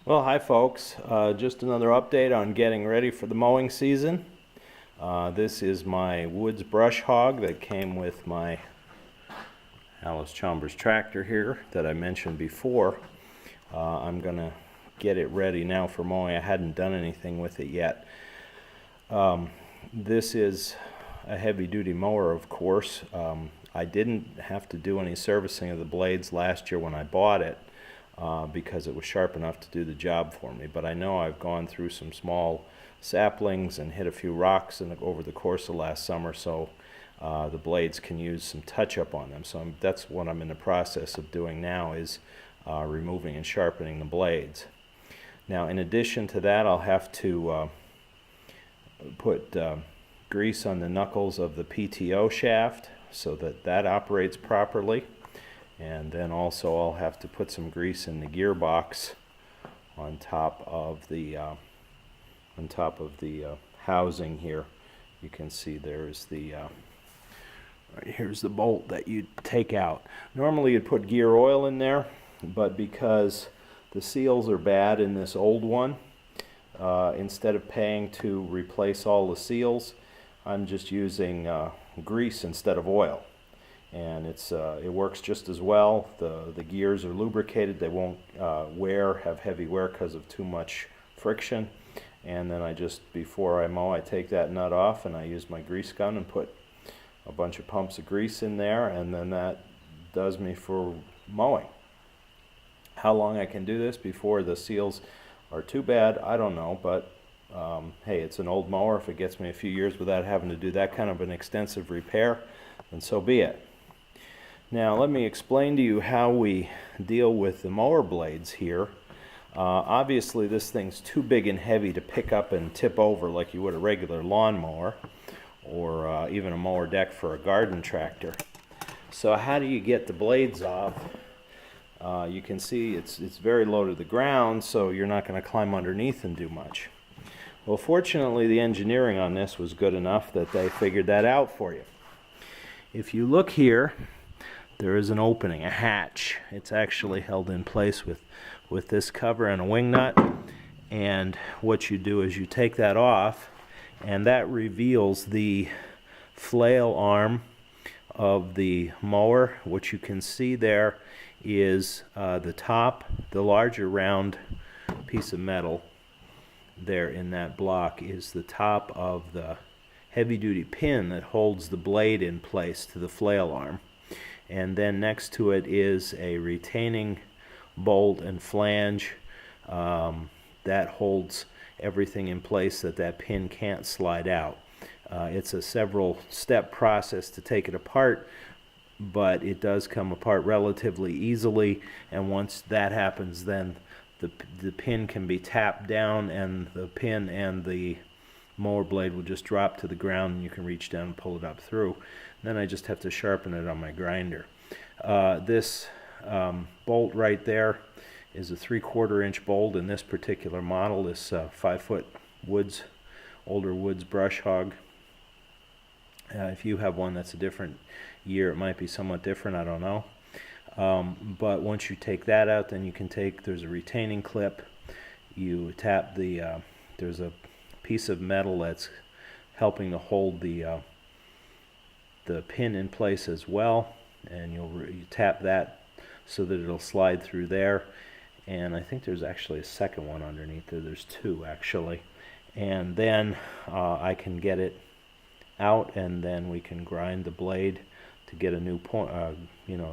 Well, hi folks. Just another update on getting ready for the mowing season. This is my Woods Brush Hog that came with my Alice Chalmers tractor here that I mentioned before. I'm going to get it ready now for mowing. I hadn't done anything with it yet. This is a heavy-duty mower, of course. I didn't have to do any servicing of the blades last year when I bought it. Because it was sharp enough to do the job for me. But I know I've gone through some small saplings and hit a few rocks over the course of last summer, so the blades can use some touch-up on them. So that's what I'm in the process of doing now, is removing and sharpening the blades. Now, in addition to that, I'll have to put grease on the knuckles of the PTO shaft so that that operates properly. And then also I'll have to put some grease in the gearbox on top of the housing here. You can see there's the here's the bolt that you take out. Normally you'd put gear oil in there, but because the seals are bad in this old one, instead of paying to replace all the seals, I'm just using grease instead of oil. And it works just as well. The gears are lubricated. They won't have heavy wear because of too much friction. And then before I mow, I take that nut off and I use my grease gun and put a bunch of pumps of grease in there, and then that does me for mowing. How long I can do this before the seals are too bad, I don't know, but hey, it's an old mower. If it gets me a few years without having to do that kind of an extensive repair, then so be it. Now let me explain to you how we deal with the mower blades here. Obviously this thing's too big and heavy to pick up and tip over like you would a regular lawn mower or even a mower deck for a garden tractor. So how do you get the blades off? You can see it's very low to the ground, so you're not going to climb underneath and do much. Well, fortunately the engineering on this was good enough that they figured that out for you. If you look here, there is an opening, a hatch. It's actually held in place with this cover and a wing nut. And what you do is you take that off, and that reveals the flail arm of the mower. What you can see there is the top, the larger round piece of metal there in that block is the top of the heavy-duty pin that holds the blade in place to the flail arm. And then next to it is a retaining bolt and flange that holds everything in place so that pin can't slide out. It's a several step process to take it apart, but it does come apart relatively easily, and once that happens, then the pin can be tapped down, and the pin and the mower blade will just drop to the ground, and you can reach down and pull it up through. Then I just have to sharpen it on my grinder. This bolt right there is a 3/4 inch bolt in this particular model, this 5-foot older Woods Brush Hog. If you have one that's a different year, it might be somewhat different, I don't know. But once you take that out, then you can there's a retaining clip. You tap there's a piece of metal that's helping to hold the pin in place as well, and you tap that so that it'll slide through there. And I think there's actually a second one underneath there. There's two actually. And then I can get it out, and then we can grind the blade to get a new point, a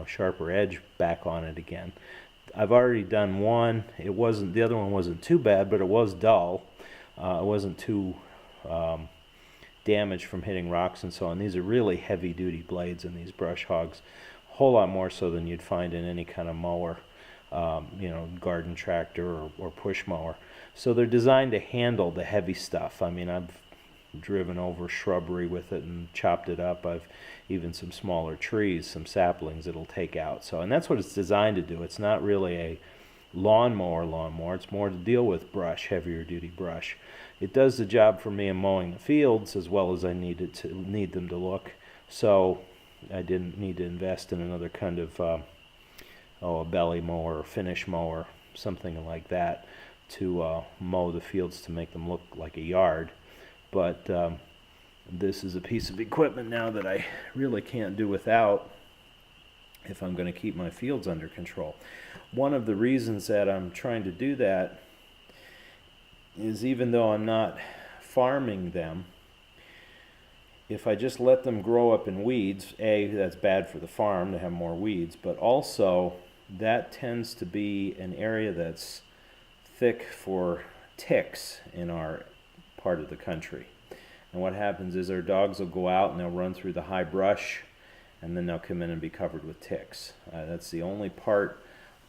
sharper edge back on it again. I've already done one. The other one wasn't too bad, but it was dull. It wasn't too damaged from hitting rocks and so on. These are really heavy-duty blades in these brush hogs, a whole lot more so than you'd find in any kind of mower, garden tractor or push mower. So they're designed to handle the heavy stuff. I mean, I've driven over shrubbery with it and chopped it up. I've even some smaller trees, some saplings it'll take out. And that's what it's designed to do. It's not really a lawnmower. It's more to deal with brush, heavier duty brush. It does the job for me in mowing the fields as well as I need them to look. So I didn't need to invest in another kind of a belly mower or finish mower, something like that. mow the fields to make them look like a yard. But this is a piece of equipment now that I really can't do without if I'm going to keep my fields under control. One of the reasons that I'm trying to do that is, even though I'm not farming them, if I just let them grow up in weeds, A, that's bad for the farm to have more weeds, but also that tends to be an area that's thick for ticks in our part of the country. And what happens is our dogs will go out and they'll run through the high brush, and then they'll come in and be covered with ticks. That's the only part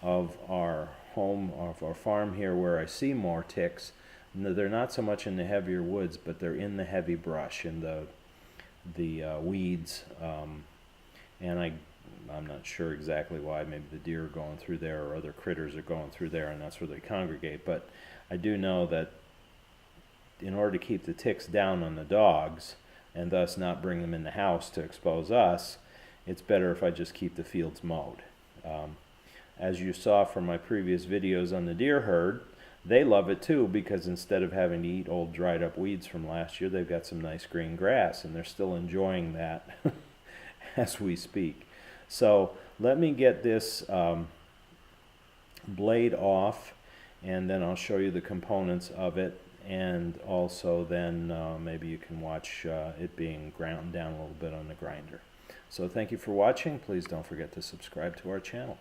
of our home, of our farm here, where I see more ticks. They're not so much in the heavier woods, but they're in the heavy brush, in the weeds, and I'm not sure exactly why. Maybe the deer are going through there, or other critters are going through there, and that's where they congregate. But I do know that in order to keep the ticks down on the dogs, and thus not bring them in the house to expose us, it's better if I just keep the fields mowed. As you saw from my previous videos on the deer herd, they love it too, because instead of having to eat old dried up weeds from last year, they've got some nice green grass, and they're still enjoying that as we speak. So let me get this blade off, and then I'll show you the components of it, and also then maybe you can watch it being ground down a little bit on the grinder. So thank you for watching. Please don't forget to subscribe to our channel.